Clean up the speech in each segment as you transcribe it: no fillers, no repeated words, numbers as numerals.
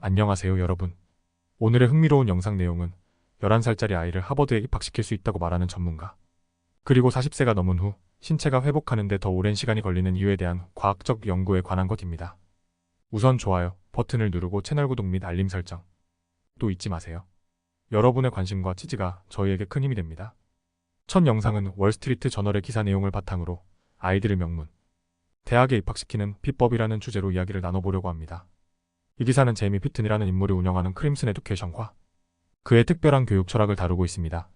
안녕하세요 여러분. 오늘의 흥미로운 영상 내용은 11살짜리 아이를 하버드에 입학시킬 수 있다고 말하는 전문가, 그리고 40세가 넘은 후 신체가 회복하는 데 더 오랜 시간이 걸리는 이유에 대한 과학적 연구에 관한 것입니다. 우선 좋아요 버튼을 누르고 채널 구독 및 알림 설정 또 잊지 마세요. 여러분의 관심과 지지가 저희에게 큰 힘이 됩니다. 첫 영상은 월스트리트 저널의 기사 내용을 바탕으로 아이들을 명문 대학에 입학시키는 비법이라는 주제로 이야기를 나눠보려고 합니다. 이 기사는 제이미 피튼이라는 인물이 운영하는 크림슨 에듀케이션과 그의 특별한 교육 철학을 다루고 있습니다.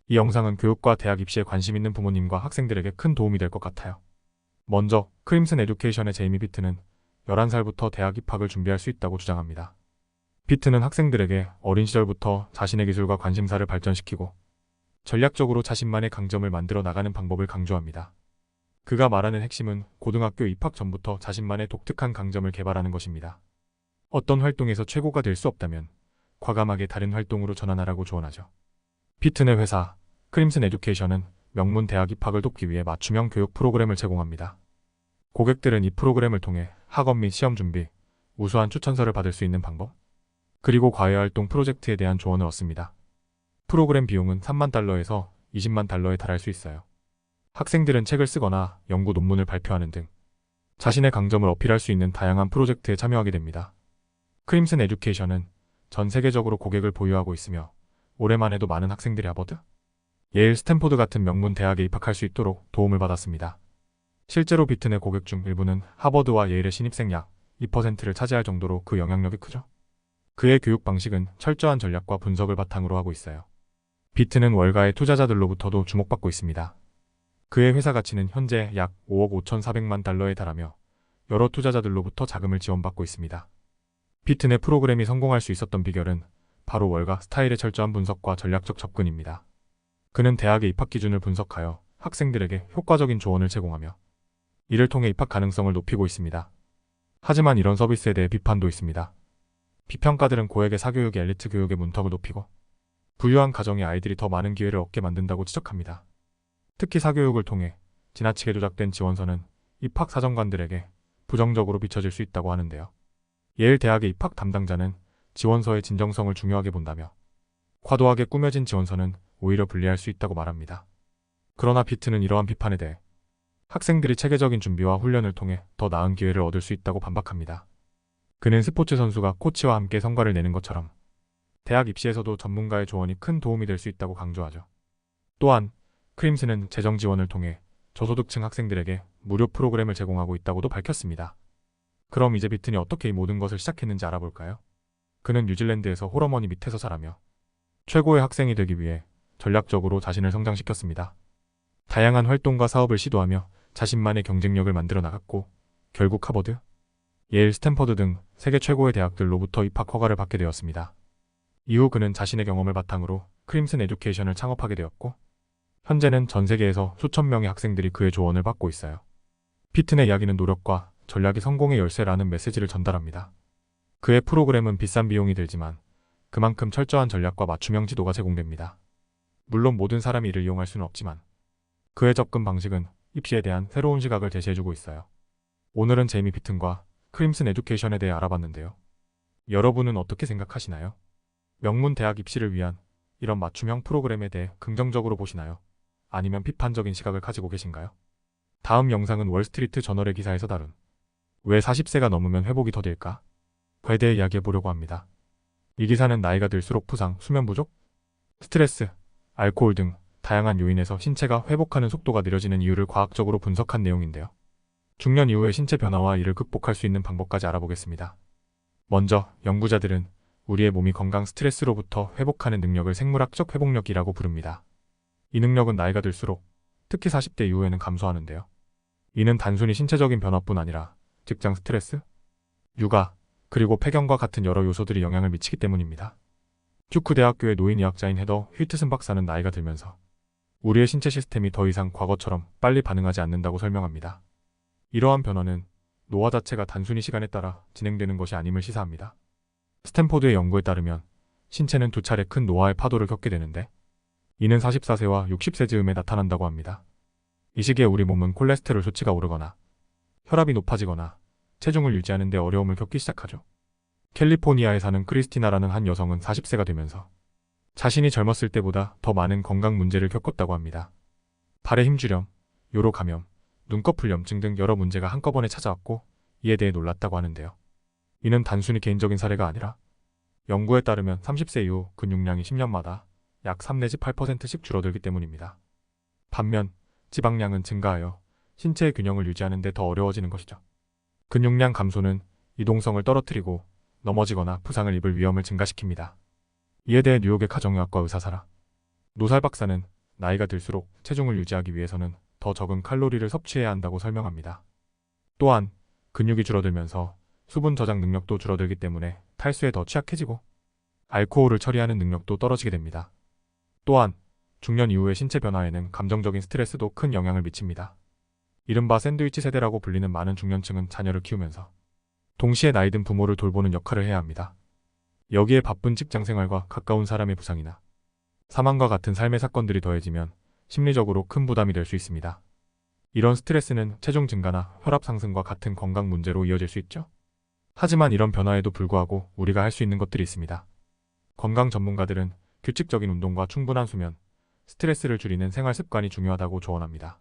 이 영상은 교육과 대학 입시에 관심 있는 부모님과 학생들에게 큰 도움이 될 것 같아요. 먼저 크림슨 에듀케이션의 제이미 피튼은 11살부터 대학 입학을 준비할 수 있다고 주장합니다. 피튼은 학생들에게 어린 시절부터 자신의 기술과 관심사를 발전시키고 전략적으로 자신만의 강점을 만들어 나가는 방법을 강조합니다. 그가 말하는 핵심은 고등학교 입학 전부터 자신만의 독특한 강점을 개발하는 것입니다. 어떤 활동에서 최고가 될 수 없다면 과감하게 다른 활동으로 전환하라고 조언하죠. 피튼의 회사 크림슨 에듀케이션은 명문 대학 입학을 돕기 위해 맞춤형 교육 프로그램을 제공합니다. 고객들은 이 프로그램을 통해 학업 및 시험 준비, 우수한 추천서를 받을 수 있는 방법, 그리고 과외활동 프로젝트에 대한 조언을 얻습니다. 프로그램 비용은 3만 달러에서 20만 달러에 달할 수 있어요. 학생들은 책을 쓰거나 연구 논문을 발표하는 등 자신의 강점을 어필할 수 있는 다양한 프로젝트에 참여하게 됩니다. 크림슨 에듀케이션은 전 세계적으로 고객을 보유하고 있으며 올해만 해도 많은 학생들이 하버드, 예일, 스탠포드 같은 명문 대학에 입학할 수 있도록 도움을 받았습니다. 실제로 피튼의 고객 중 일부는 하버드와 예일의 신입생 약 2%를 차지할 정도로 그 영향력이 크죠. 그의 교육 방식은 철저한 전략과 분석을 바탕으로 하고 있어요. 피튼은 월가의 투자자들로부터도 주목받고 있습니다. 그의 회사 가치는 현재 약 5억 5,400만 달러에 달하며 여러 투자자들로부터 자금을 지원받고 있습니다. 피튼의 프로그램이 성공할 수 있었던 비결은 바로 월가 스타일의 철저한 분석과 전략적 접근입니다. 그는 대학의 입학 기준을 분석하여 학생들에게 효과적인 조언을 제공하며 이를 통해 입학 가능성을 높이고 있습니다. 하지만 이런 서비스에 대해 비판도 있습니다. 비평가들은 고액의 사교육이 엘리트 교육의 문턱을 높이고 부유한 가정의 아이들이 더 많은 기회를 얻게 만든다고 지적합니다. 특히 사교육을 통해 지나치게 조작된 지원서는 입학 사정관들에게 부정적으로 비춰질 수 있다고 하는데요. 예일 대학의 입학 담당자는 지원서의 진정성을 중요하게 본다며 과도하게 꾸며진 지원서는 오히려 불리할 수 있다고 말합니다. 그러나 피튼은 이러한 비판에 대해 학생들이 체계적인 준비와 훈련을 통해 더 나은 기회를 얻을 수 있다고 반박합니다. 그는 스포츠 선수가 코치와 함께 성과를 내는 것처럼 대학 입시에서도 전문가의 조언이 큰 도움이 될 수 있다고 강조하죠. 또한 크림슨은 재정 지원을 통해 저소득층 학생들에게 무료 프로그램을 제공하고 있다고도 밝혔습니다. 그럼 이제 피튼이 어떻게 이 모든 것을 시작했는지 알아볼까요? 그는 뉴질랜드에서 홀어머니 밑에서 자라며 최고의 학생이 되기 위해 전략적으로 자신을 성장시켰습니다. 다양한 활동과 사업을 시도하며 자신만의 경쟁력을 만들어 나갔고 결국 하버드, 예일, 스탠퍼드 등 세계 최고의 대학들로부터 입학 허가를 받게 되었습니다. 이후 그는 자신의 경험을 바탕으로 크림슨 에듀케이션을 창업하게 되었고 현재는 전 세계에서 수천 명의 학생들이 그의 조언을 받고 있어요. 피튼의 이야기는 노력과 전략이 성공의 열쇠라는 메시지를 전달합니다. 그의 프로그램은 비싼 비용이 들지만 그만큼 철저한 전략과 맞춤형 지도가 제공됩니다. 물론 모든 사람이 이를 이용할 수는 없지만 그의 접근 방식은 입시에 대한 새로운 시각을 제시해주고 있어요. 오늘은 제이미 피튼과 크림슨 에듀케이션에 대해 알아봤는데요. 여러분은 어떻게 생각하시나요? 명문 대학 입시를 위한 이런 맞춤형 프로그램에 대해 긍정적으로 보시나요? 아니면 비판적인 시각을 가지고 계신가요? 다음 영상은 월스트리트 저널의 기사에서 다룬 왜 40세가 넘으면 회복이 더딜까? 에 대해 이야기해보려고 합니다. 이 기사는 나이가 들수록 부상, 수면 부족, 스트레스, 알코올 등 다양한 요인에서 신체가 회복하는 속도가 느려지는 이유를 과학적으로 분석한 내용인데요. 중년 이후의 신체 변화와 이를 극복할 수 있는 방법까지 알아보겠습니다. 먼저 연구자들은 우리의 몸이 건강 스트레스로부터 회복하는 능력을 생물학적 회복력이라고 부릅니다. 이 능력은 나이가 들수록 특히 40대 이후에는 감소하는데요. 이는 단순히 신체적인 변화뿐 아니라 직장 스트레스, 육아, 그리고 폐경과 같은 여러 요소들이 영향을 미치기 때문입니다. 듀크 대학교의 노인의학자인 헤더 휘트슨 박사는 나이가 들면서 우리의 신체 시스템이 더 이상 과거처럼 빨리 반응하지 않는다고 설명합니다. 이러한 변화는 노화 자체가 단순히 시간에 따라 진행되는 것이 아님을 시사합니다. 스탠포드의 연구에 따르면 신체는 두 차례 큰 노화의 파도를 겪게 되는데 이는 44세와 60세 즈음에 나타난다고 합니다. 이 시기에 우리 몸은 콜레스테롤 수치가 오르거나 혈압이 높아지거나 체중을 유지하는 데 어려움을 겪기 시작하죠. 캘리포니아에 사는 크리스티나라는 한 여성은 40세가 되면서 자신이 젊었을 때보다 더 많은 건강 문제를 겪었다고 합니다. 발에 힘주렴, 요로 감염, 눈꺼풀염증 등 여러 문제가 한꺼번에 찾아왔고 이에 대해 놀랐다고 하는데요. 이는 단순히 개인적인 사례가 아니라 연구에 따르면 30세 이후 근육량이 10년마다 약 3 내지 8%씩 줄어들기 때문입니다. 반면 지방량은 증가하여 신체의 균형을 유지하는 데 더 어려워지는 것이죠. 근육량 감소는 이동성을 떨어뜨리고 넘어지거나 부상을 입을 위험을 증가시킵니다. 이에 대해 뉴욕의 가정의학과 의사 사라 노살 박사는 나이가 들수록 체중을 유지하기 위해서는 더 적은 칼로리를 섭취해야 한다고 설명합니다. 또한 근육이 줄어들면서 수분 저장 능력도 줄어들기 때문에 탈수에 더 취약해지고 알코올을 처리하는 능력도 떨어지게 됩니다. 또한 중년 이후의 신체 변화에는 감정적인 스트레스도 큰 영향을 미칩니다. 이른바 샌드위치 세대라고 불리는 많은 중년층은 자녀를 키우면서 동시에 나이든 부모를 돌보는 역할을 해야 합니다. 여기에 바쁜 직장 생활과 가까운 사람의 부상이나 사망과 같은 삶의 사건들이 더해지면 심리적으로 큰 부담이 될 수 있습니다. 이런 스트레스는 체중 증가나 혈압 상승과 같은 건강 문제로 이어질 수 있죠. 하지만 이런 변화에도 불구하고 우리가 할 수 있는 것들이 있습니다. 건강 전문가들은 규칙적인 운동과 충분한 수면, 스트레스를 줄이는 생활 습관이 중요하다고 조언합니다.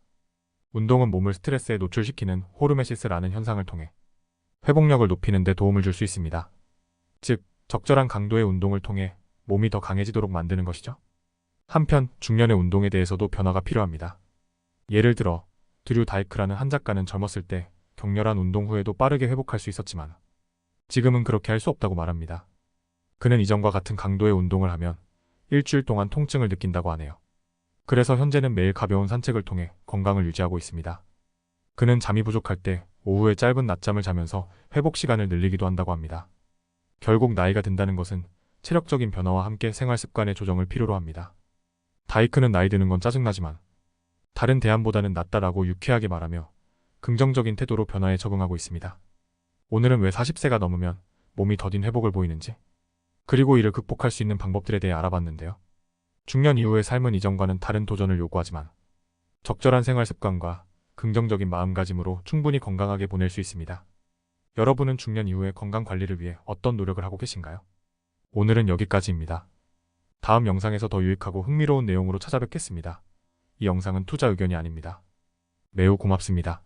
운동은 몸을 스트레스에 노출시키는 호르메시스라는 현상을 통해 회복력을 높이는 데 도움을 줄 수 있습니다. 즉, 적절한 강도의 운동을 통해 몸이 더 강해지도록 만드는 것이죠. 한편 중년의 운동에 대해서도 변화가 필요합니다. 예를 들어 드류 다이크라는 한 작가는 젊었을 때 격렬한 운동 후에도 빠르게 회복할 수 있었지만 지금은 그렇게 할 수 없다고 말합니다. 그는 이전과 같은 강도의 운동을 하면 일주일 동안 통증을 느낀다고 하네요. 그래서 현재는 매일 가벼운 산책을 통해 건강을 유지하고 있습니다. 그는 잠이 부족할 때 오후에 짧은 낮잠을 자면서 회복 시간을 늘리기도 한다고 합니다. 결국 나이가 든다는 것은 체력적인 변화와 함께 생활 습관의 조정을 필요로 합니다. 다이크는 나이 드는 건 짜증나지만 다른 대안보다는 낫다라고 유쾌하게 말하며 긍정적인 태도로 변화에 적응하고 있습니다. 오늘은 왜 40세가 넘으면 몸이 더딘 회복을 보이는지, 그리고 이를 극복할 수 있는 방법들에 대해 알아봤는데요. 중년 이후의 삶은 이전과는 다른 도전을 요구하지만 적절한 생활 습관과 긍정적인 마음가짐으로 충분히 건강하게 보낼 수 있습니다. 여러분은 중년 이후의 건강 관리를 위해 어떤 노력을 하고 계신가요? 오늘은 여기까지입니다. 다음 영상에서 더 유익하고 흥미로운 내용으로 찾아뵙겠습니다. 이 영상은 투자 의견이 아닙니다. 매우 고맙습니다.